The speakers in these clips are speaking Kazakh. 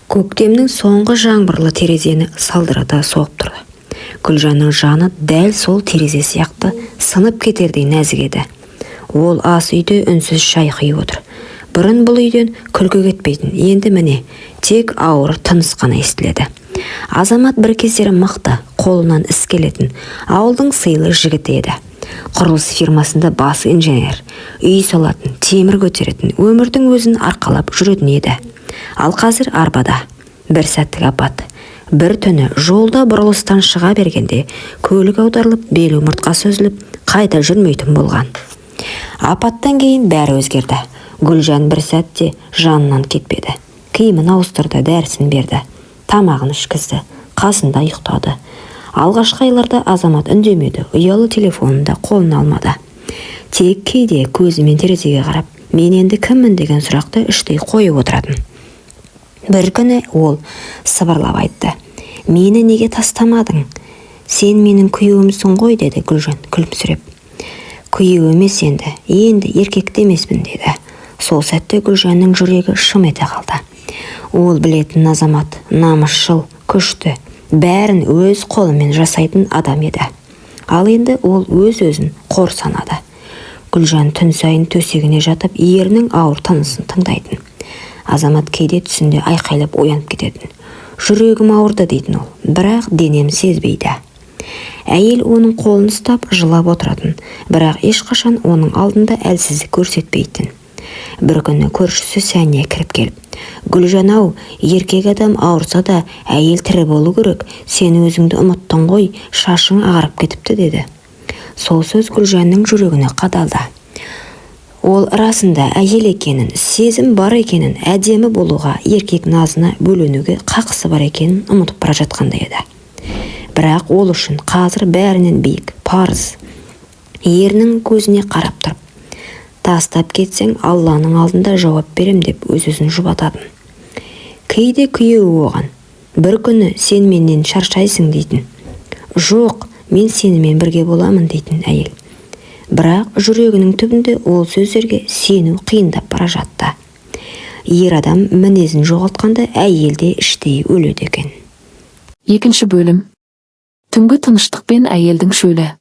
Көктемнің соңғы жаңбырлы терезені салдырата соғып тұрды. Гүлжанның жаны дәл сол терезе сияқты сынып кетердей нәзік еді. Ол ас үйде үнсіз шай құйып отыр. Бұрын бұл үйден күлкі кетпейтін, енді міне тек ауыр тыныс қана естіледі. Азамат бір кездері мықты, қолынан іс келетін, ауылдың сыйлы жігіті еді. Құрылыс фирмасында басы инженер, үй салатын, темір көтеретін, өмірдің өзін арқалап жүретін еді. Ал қазір арбада. Бір сәттік апат. Бір түні жолда бұрылыстан шыға бергенде көлік аударылып, бел омыртқасы үзіліп, қайта жүрмейтін болған. Апаттан кейін бәрі өзгерді. Гүлжан бір сәтте жанынан кетпеді. Киімін ауыстырды, дәрісін берді. Тамағын ішкізді, қасында ұйықтады. Алғашқы айларда Азамат үндемеді, ұялы телефонын да қолына алмады. Тек кейде көзімен терезеге қарап, мен енді кіммін деген сұрақты іштей қойып отыратын. Бір күні ол сыбырлап айтты: "Мені неге тастамадың? Сен менің күйеуімсің ғой", деді Гүлжан күлімсіреп. "Күйеу емес енді еркекті емеспін", деді. Сол сәтте Гүлжанның жүрегі шым ете қалды. Ол білетін Азамат намысшыл, күшті, бәрін өз қолымен жасайтын адам еді. Ал енді ол өз-өзін қор санады. Гүлжан түн сайын төсегіне жатып, ерінің ауыр тынысын тыңдайтын. Азамат кейде түсінде айқайлап оянып кететін. "Жүрегім ауырды", дейтін ол, бірақ денем сезбейді. Әйел оның қолын ұстап жылап отыратын, бірақ ешқашан оның алдында әлсіздік көрсетпейтін. Бір күні көршісі Сәния кіріп келіп: "Гүлжан-ау, еркек адам ауырса да әйел тірі болу керек, сен өзіңді ұмыттың ғой, шашың ағарып кетіпті", деді. Сол сөз Гүлжанның жүрегіне қадалды. Ол расында әйел екенін, сезім бар екенін, әдемі болуға, еркек назына бөленуге қақысы бар екенін ұмытып бара жатқандай еді. Бірақ ол үшін қазір бәрінен биік парыз. Ерінің көзіне қарап тұрып, "Тастап кетсең, Алланың алдында жауап берем", деп өз-өзін жұбататын. Кейде күйеуі оған: "Бір күні сен менен шаршайсың", дейтін. "Жоқ, мен сенімен бірге боламын", дейтін әйел. Бірақ жүрегінің түбінде ол сөздерге сену қиындап бара жатты. Ер адам мінезін жоғалтқанда әйелде іштей өледі екен. Екінші бөлім. Түнгі тыныштық пен әйелдің шөлі.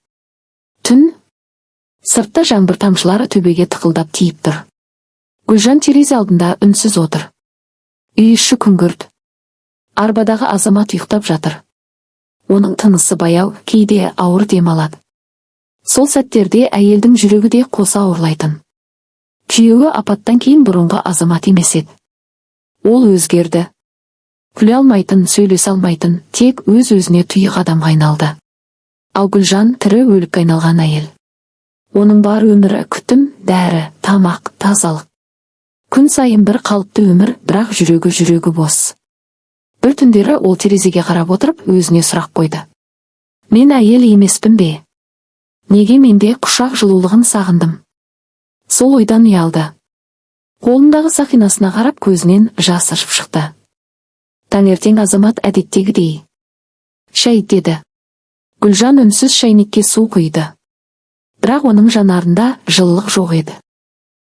Түн. Сыртта жаңбыр тамшылары төбеге тықылдап тиіп тұр. Гүлжан терезе алдында үнсіз отыр. Үй іші күңгірт. Арбадағы Азамат ұйықтап жатыр. Оның тынысы баяу, кейде ауыр демалады. Сол сәттерде әйелдің жүрегі де қоса ауырлайтын. Күйеуі апаттан кейін бұрынғы Азамат емес еді. Ол өзгерді. Күле алмайтын, сөйлесе алмайтын, тек өз-өзіне тұйық адамға айналды. Ал Гүлжан тірі өлікке айналған әйел. Оның бар өмірі күтім, дәрі, тамақ, тазалық. Күн сайын бір қалыпты өмір, бірақ жүрегі бос. Бір түндері ол терезеге қарап отырып өзіне сұрақ қойды: "Мен әйел емеспін бе? Неге менде құшақ жылулығын сағындым?" Сол ойдан ұялды. Қолындағы сақинасына қарап көзінен жас ыршып шықты. Таңертең Азамат әдеттегідей: "Шай", деді. Гүлжан үнсіз шайнекке су құйды. Бірақ оның жанарында жылылық жоқ еді.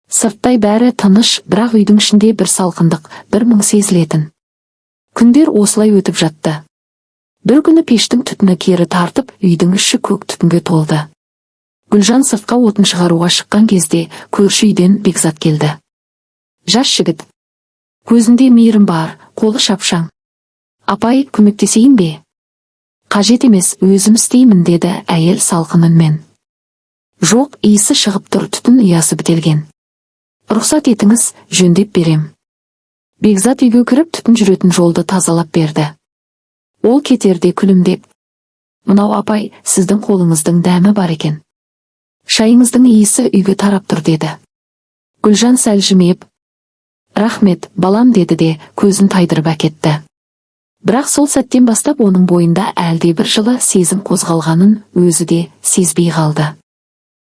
Сырттай бәрі тыныш, бірақ үйдің ішінде бір салқындық, бір мұң сезілетін. Күндер осылай өтіп жатты. Бір күні пештің түтіні кері тартып, үйдің іші көк түтінге толды. Гүлжан сыртқа отын шығаруға шыққан кезде көрші үйден Бекзат келді. Жас жігіт. Көзінде мейірім бар, қолы шапшаң. "Апай, көмектесейін бе?" "Қажет емес, өзім істеймін", деді әйел салқын үнмен. "Жоқ", иісі шығып тұр, түтін ұясы бітелген. "Рұқсат етіңіз, жөндеп берем." Бекзат үйге кіріп түтін жүретін жолды тазалап берді. Ол кетерде күлімдеп: "Мынау апай, сіздің қолыңыздың дәмі бар екен. Шайыңыздың иісі үйге тарап тұр", деді. Гүлжан сәл жымиып: "Рахмет, балам", деді де көзін тайдырып әкетті. Бірақ сол сәттен бастап оның бойында әлде бір жылы сезім қозғалғанын өзі де сезбей қалды.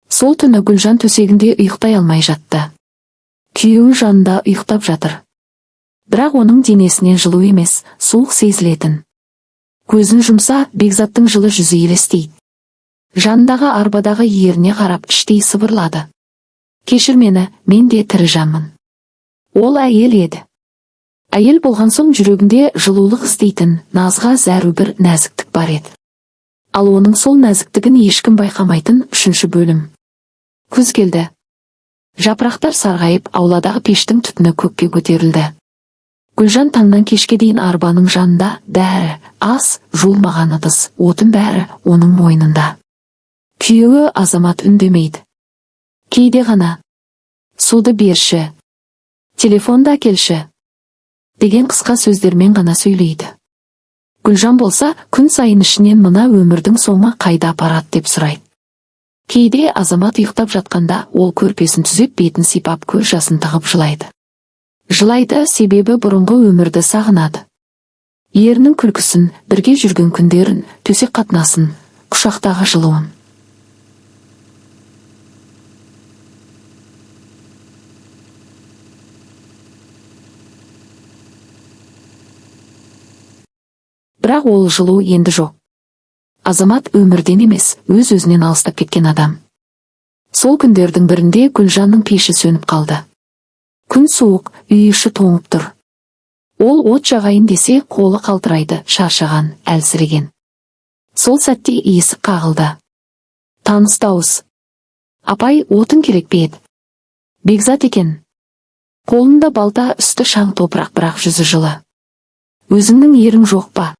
Сол түні Гүлжан төсегінде ұйықтай алмай жатты. Күйеуі жанында ұйықтап жатыр. Бірақ оның денесінен жылу емес, суық сезілетін. Көзін жұмса, Бекзаттың жылы жүзі елестейді. Жанындағы арбадағы еріне қарап іштей сыбырлады: "Кешір мені, мен де тірі жанмын." Ол әйел еді. Әйел болған соң жүрегінде жылулық іздейтін, назға зәру бір нәзіктік бар еді. Ал оның сол нәзіктігін ешкім байқамайтын 3-ші бөлім. Күз келді. Жапырақтар сарғайып, ауладағы пештің түтіні көкке көтерілді. Гүлжан таңнан кешке дейін арбаның жанында, бәрі ас, жуылмаған ыдыс, отын бәрі оның мойнында. Күйеуі Азамат үндемейді. Кейде ғана суды берші, телефонда әкелші деген қысқа сөздермен ғана сөйлейді. Гүлжан болса, күн сайын ішінен мына өмірдің соңы қайда апарады деп сұрайды. Кейде Азамат ұйықтап жатқанда ол көрпесін түзеп, бетін сипап, көз жасын тығып жылайды. Жылайды, себебі бұрынғы өмірді сағынады. Ерінің күлкісін, бірге жүрген күндерін, төсек қатынасын, құшақтағы жылуын. Бірақ ол жылу енді жоқ. Азамат өмірден емес, өз-өзінен алыстап кеткен адам. Сол күндердің бірінде Гүлжанның пеші сөніп қалды. Күн суық, үй іші тоңып тұр. Ол от жағайын десе, қолы қалтырайды, шаршаған, әлсіреген. Сол сәтте есік қағылды. Таныс дауыс. Апай, отын керек пе еді? Бекзат екен. Қолында балта, үсті шаң топырақ, бірақ жүзі жылы. Өзіңнің ерің жоқ па?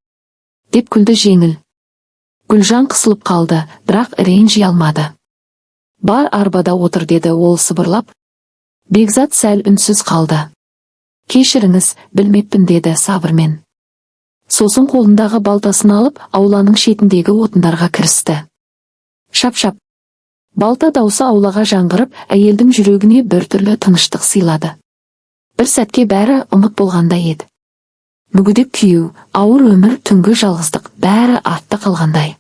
Деп күлді жеңіл. Гүлжан қысылып қалды, бірақ ренжи алмады. Бар, арбада отыр деді ол сыбырлап. Бекзат сәл үнсіз қалды. Кешіріңіз, білмеппін деді сабырмен. Сосын қолындағы балтасын алып, ауланың шетіндегі отындарға кірісті. Шап-шап. Балта даусы аулаға жаңғырып, әйелдің жүрегіне біртүрлі тыныштық сыйлады. Бір сәтке бәрі ұмыт болғандай еді. Мүгедек күйеу, ауыр өмір, түнгі жалғыздық, бәрі артта қалғандай.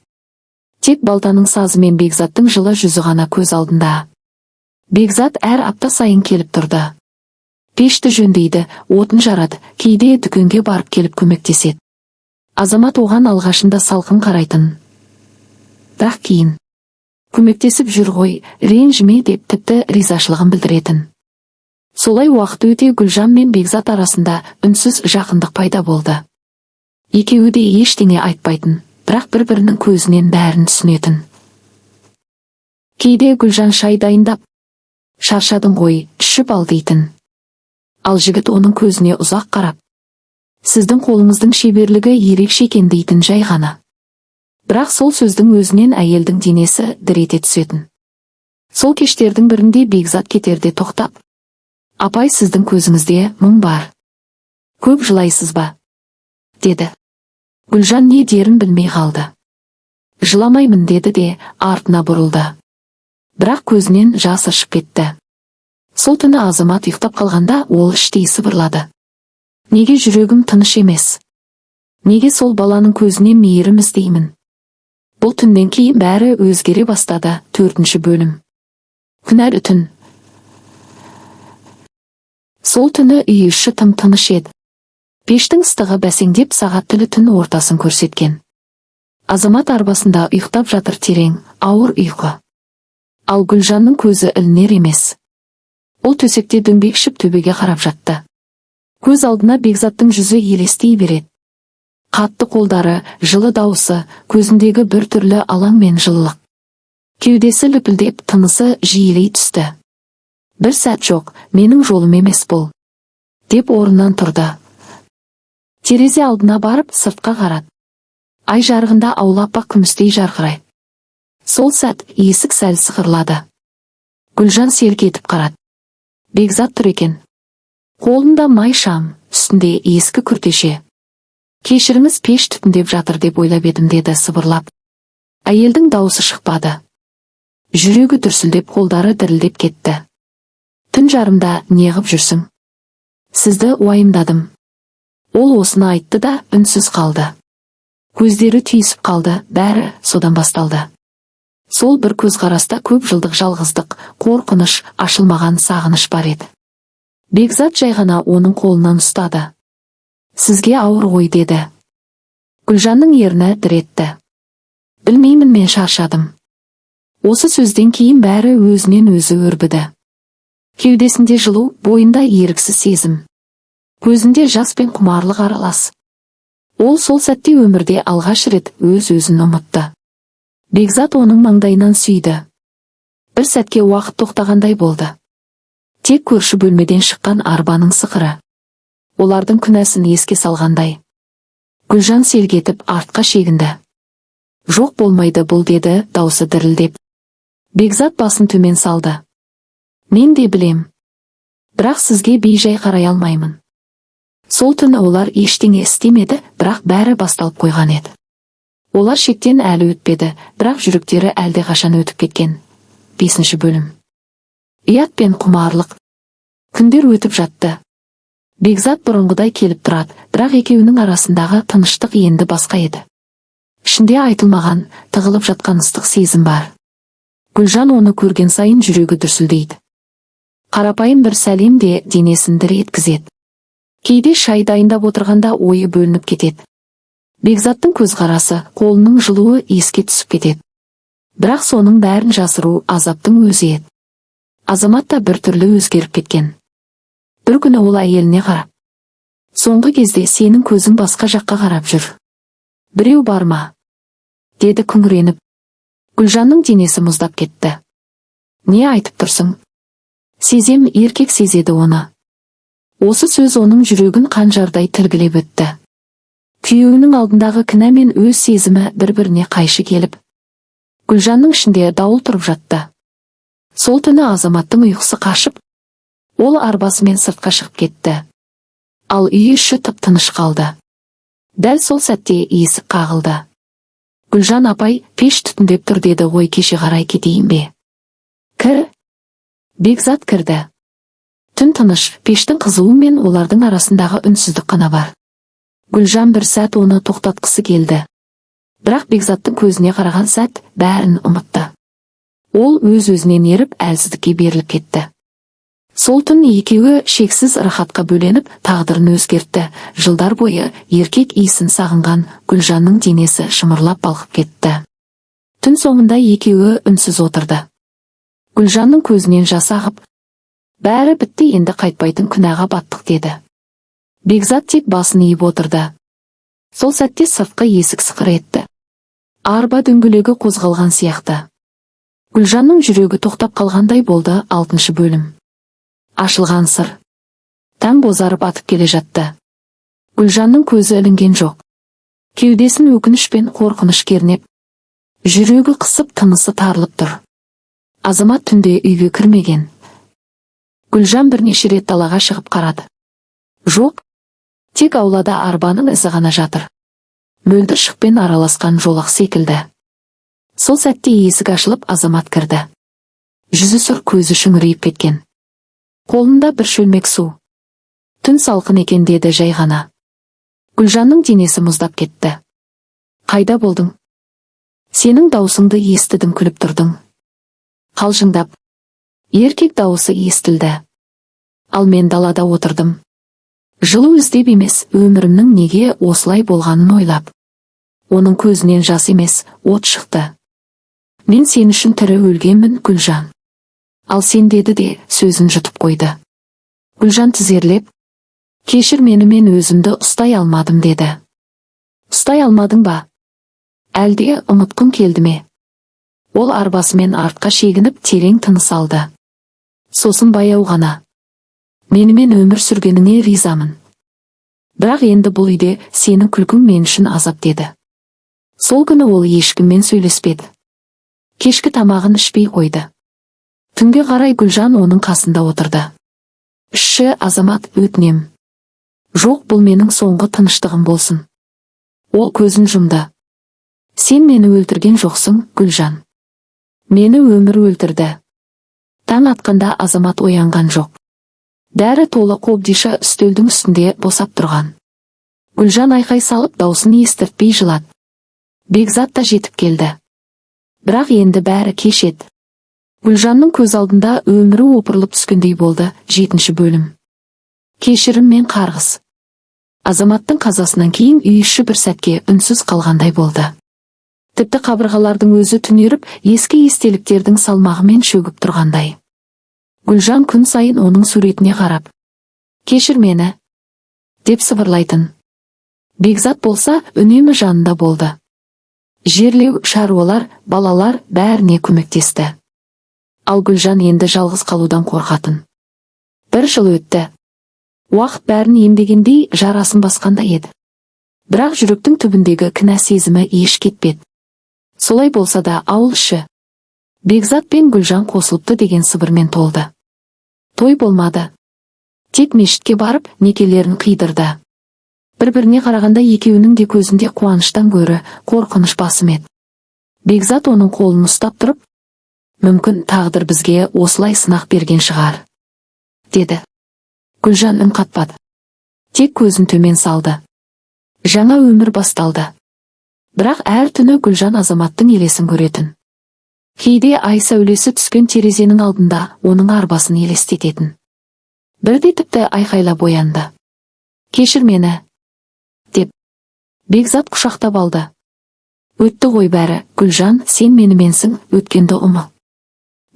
Тек балтаның сазы мен Бекзаттың жылы жүзі ғана көз алдында. Бекзат әр апта сайын келіп тұрды. Пешті жөндейді, отын жарады, кейде дүкенге барып келіп көмектеседі. Азамат оған алғашында салқын қарайтын. Бірақ кейін көмектесіп жүр ғой, ренжіме деп тіпті ризашылығын білдіретін. Солай уақыт өте Гүлжан мен Бекзат арасында үнсіз жақындық пайда болды. Екеуі де ештеңе айтпайтын, бірақ бір-бірінің көзінен бәрін түсінетін. Кейде Гүлжан шай дайындап, шаршадың ғой, ішіп ал дейтін. Ал жігіт оның көзіне ұзақ қарап, сіздің қолыңыздың шеберлігі ерекше екен дейтін жай ғана. Бірақ сол сөздің өзінен әйелдің денесі дір ете түсетін. Сол кештердің бірінде Бекзат кетерде тоқтап, апай, сіздің көзіңізде мұң бар. Көп жылайсыз ба? Деді. Гүлжан не дерін білмей қалды. Жыламаймын деді де артына бұрылды. Бірақ көзінен жас ыршып кетті. Сол түні Азамат ұйықтап қалғанда ол іштей сыбырлады. Неге жүрегім тыныш емес? Неге сол баланың көзіне мейірім іздеймін? Бұл түннен кейін бәрі өзгере бастады. 4-ші бөлім. Күнәлі түн. Сол түні үй іші тым-тыныш еді. Пештің ыстығы бәсеңдеп сағат тілі түн ортасын көрсеткен. Азамат арбасында ұйықтап жатыр, терең, ауыр ұйқы. Ал Гүлжанның көзі ілінер емес. Ол төсекте дөңбекшіп төбеге қарап жатты. Көз алдына Бекзаттың жүзі елестей береді. Қатты қолдары, жылы дауысы, көзіндегі бір түрлі алаң мен жылылық. Кеудесі лүпілдеп, тынысы жиілей түсті. Бір сәт жоқ, менің жолым емес бұл, деп орнынан тұрды. Терезе алдына барып сыртқа қарады. Ай жарығында аула аппақ күмістей жарқырайды. Сол сәт есік сәл сықырлады. Гүлжан селк етіп қарады. Бекзат тұр екен. Қолында май шам, үстінде ескі күртеше. Кешіріңіз, пеш түтіндеп жатыр деп ойлап едім деді сыбырлап. Әйелдің дауысы шықпады. Жүрегі дүрсілдеп, қолдары дірілдеп кетті. Түн жарымда неғып жүрсің? Сізді уайымдадым. Ол осыны айтты да үнсіз қалды. Көздері түйісіп қалды, бәрі содан басталды. Сол бір көзқараста көп жылдық жалғыздық, қорқыныш, ашылмаған сағыныш бар еді. Бекзат жай ғана оның қолынан ұстады. Сізге ауыр ғой деді. Гүлжанның ерні дір етті. Білмеймін, мен шаршадым. Осы сөзден кейін бәрі өзінен өзі өрбіді. Кеудесінде жылу, бойында еріксіз сезім. Көзінде жас пен құмарлық аралас. Ол сол сәтте өмірде алғаш рет өз-өзін ұмытты. Бекзат оның маңдайынан сүйді. Бір сәтке уақыт тоқтағандай болды. Тек көрші бөлмеден шыққан арбаның сықыры. Олардың күнәсін еске салғандай. Гүлжан селгетіп артқа шегінді. Жоқ болмайды бұл, деді даусы дірілдеп. Бекзат басын төмен салды. Мен де білем. Бірақ сізге бейжай қарай алмаймын. Сол түні олар ештеңе істемеді, бірақ бәрі басталып қойған еді. Олар шектен әлі өтпеді, бірақ жүректері әлде қашан өтіп кеткен. 5 бөлім. Ұят пен құмарлық. Күндер өтіп жатты. Бекзат бұрынғыдай келіп тұрады, бірақ екеуінің арасындағы тыныштық енді басқа еді. Ішінде айтылмаған, тығылып жатқан ыстық сезім бар. Гүлжан оны көрген сайын жүрегі дүрсілдейді. Қарапайым бір сәлем де денесін дір еткізеді. Кейде шай дайындап отырғанда ойы бөлініп кетеді. Бекзаттың көзқарасы, қолының жылуы еске түсіп кетеді. Бірақ соның бәрін жасыру азаптың өзі еді. Азамат та бір түрлі өзгеріп кеткен. Бір күні ол әйеліне қарап: соңғы кезде сенің көзің басқа жаққа қарап жүр. Біреу бар ма? Деді күңіреніп. Гүлжанның денесі мұздап кетті. Не айтып тұрсың? Сезем, еркек сезеді оны. Осы сөз оның жүрегін қанжардай тілгілеп өтті. Күйеуінің алдындағы кінә мен өз сезімі бір-біріне қайшы келіп. Гүлжанның ішінде дауыл тұрып жатты. Сол түні Азаматтың ұйқысы қашып, ол арбасымен сыртқа шығып кетті. Ал үй іші тып-тыныш қалды. Дәл сол сәтте есік қағылды. Гүлжан апай, пеш түтіндеп тұр, деді ғой, кеше қарай кетейін бе? Кір. Бекзат кірді. Түн тыныш, пештің қызуы мен олардың арасындағы үнсіздік қана бар. Гүлжан бір сәт оны тоқтатқысы келді. Бірақ Бекзаттың көзіне қараған сәт бәрін ұмытты. Ол өз-өзінен еріп әлсіздікке беріліп кетті. Сол түн екеуі шексіз рахатқа бөленіп тағдырын өзгертті. Жылдар бойы еркек иісін сағынған Гүлжанның денесі шымырлап балқып кетті. Түн соңында екеуі үнсіз отырды. Гүлжанның көзінен жас ағып: бәрі бітті, енді қайтпайтын күнәға баттық, деді. Бекзат тек басын иіп отырды. Сол сәтте сыртқы есік сықыр етті. Арба дөңгелегі қозғалған сияқты. Гүлжанның жүрегі тоқтап қалғандай болды. 6 бөлім. Ашылған сыр. Таң бозарып атып келе жатты. Гүлжанның көзі ілінген жоқ. Кеудесін өкініш пен қорқыныш кернеп, жүрегі қысып, тынысы тарылып тұр. Азамат түнде үйге кірмеген. Гүлжан бірнеше рет далаға шығып қарады. Жоқ, тек аулада арбаның ізі ғана жатыр. Мөлдір шықпен араласқан жолақ секілді. Сол сәтте есік ашылып Азамат кірді. Жүзі сұр, көзі шүңірейіп кеткен. Қолында бір шөлмек су. Түн салқын екен, деді жай ғана. Гүлжанның денесі мұздап кетті. Қайда болдың? Сенің даусыңды естідім, күліп тұрдың. Қалжыңдап. Еркек дауысы естілді. Ал мен далада отырдым. Жылу іздеп емес, өмірімнің неге осылай болғанын ойлап. Оның көзінен жас емес, от шықты. Мен сен үшін тірі өлгенмін, Гүлжан. Ал сен, деді де сөзін жұтып қойды. Гүлжан тізерлеп: кешір мені, мен өзімді ұстай алмадым, деді. Ұстай алмадың ба? Әлде ұмытқың келді ме? Ол арбасымен артқа шегініп терең тыныс алды. Сосын баяу ғана: менімен өмір сүргеніңе ризамын. Бірақ енді бұл үйде сенің күлкің мен үшін азап, деді. Сол күні ол ешкіммен сөйлеспеді. Кешкі тамағын ішпей қойды. Түнге қарай Гүлжан оның қасында отырды. Ішші, Азамат, өтінем. Жоқ, бұл менің соңғы тыныштығым болсын. Ол көзін жұмды. Сен мені өлтірген жоқсың, Гүлжан. Мені өмір өлтірді. Таң атқанда Азамат оянған жоқ. Дәрі толы қобдиша үстелдің үстінде босап тұрған. Гүлжан айқай салып даусын естіртпей жылады. Бекзат та жетіп келді. Бірақ енді бәрі кеш еді. Гүлжанның көз алдында өмірі опырылып түскендей болды. 7 бөлім. Кешірім мен қарғыс. Азаматтың қазасынан кейін үй іші бір сәтке үнсіз қалғандай болды. Тіпті қабырғалардың өзі түнеріп, ескі естеліктердің салмағымен шөгіп тұрғандай. Гүлжан күн сайын оның суретіне қарап: кешір мені. деп сыбырлайтын. Бекзат болса үнемі жанында болды. Жерлеу, шаруалар, балалар бәріне көмектесті. Ал Гүлжан енді жалғыз қалудан қорқатын. Бір жыл өтті. Уақыт бәрін емдегендей жарасын басқанда еді. Бірақ жүректің түбіндегі кінә сезімі еш кетпеді. Солай болса да ауыл іші Бекзат пен Гүлжан қосылыпты деген сыбырмен толды. Той болмады. Тек мешітке барып некелерін қидырды. Бір-біріне қарағанда екеуінің де көзінде қуаныштан гөрі қорқыныш басым еді. Бекзат оның қолын ұстап тұрып, мүмкін тағдыр бізге осылай сынақ берген шығар, деді. Гүлжан үн қатпады. Тек көзін төмен салды. Жаңа өмір басталды. Бірақ әр түні Гүлжан Азаматтың елесін көретін. Кейде ай сәулесі түскен терезенің алдында оның арбасын елестететін. Бірде тіпті айқайлап оянды. Кешір мені, деп. Бекзат құшақтап алды. Өтті ғой бәрі, Гүлжан, сен меніменсің, өткенді ұмыл.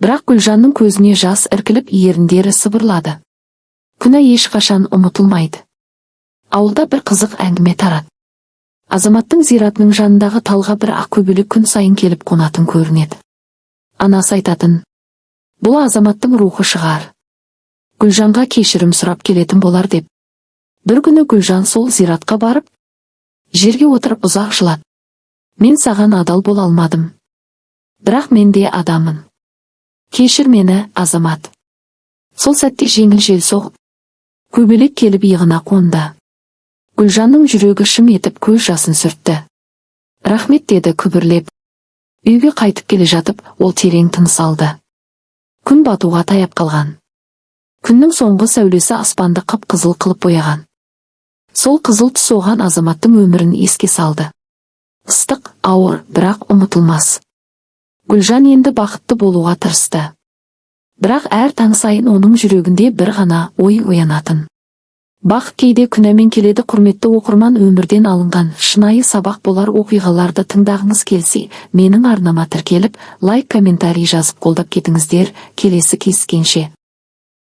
Бірақ Гүлжанның көзіне жас іркіліп еріндері сыбырлады. Күнә ешқашан ұмытылмайды. Ауылда бір қызық әңгіме тарады. Азаматтың зиратының жанындағы талға бір ақ көбелек күн сайын келіп қонатын көрінеді. Анасы айтатын, бұл Азаматтың рухы шығар. Гүлжанға кешірім сұрап келетін болар деп. Бір күні Гүлжан сол зиратқа барып, жерге отырып ұзақ жылады. Мен саған адал бола алмадым. Бірақ мен де адаммын. Кешір мені, Азамат. Сол сәтте жеңіл жел соғып, көбелек келіп иығына қонды. Гүлжанның жүрегі шым етіп көз жасын сүртті. Рахмет, деді күбірлеп. Үйге қайтып келе жатып, ол терең тыныс алды. Күн батуға таяп қалған. Күннің соңғы сәулесі аспанды қып-қызыл қылып бояған. Сол қызыл түс оған Азаматтың өмірін еске салды. Ыстық, ауыр, бірақ ұмытылмас. Гүлжан енді бақытты болуға тырысты. Бірақ әр таң сайын оның жүрегінде бір ғана ой оянатын. Бақыт кейде күнәмен келеді. Құрметті оқырман, өмірден алынған шынайы сабақ болар оқиғаларды тыңдағыңыз келсе, менің арнама тіркеліп, лайк, комментарий жазып қолдап кетіңіздер. Келесі кездескенше.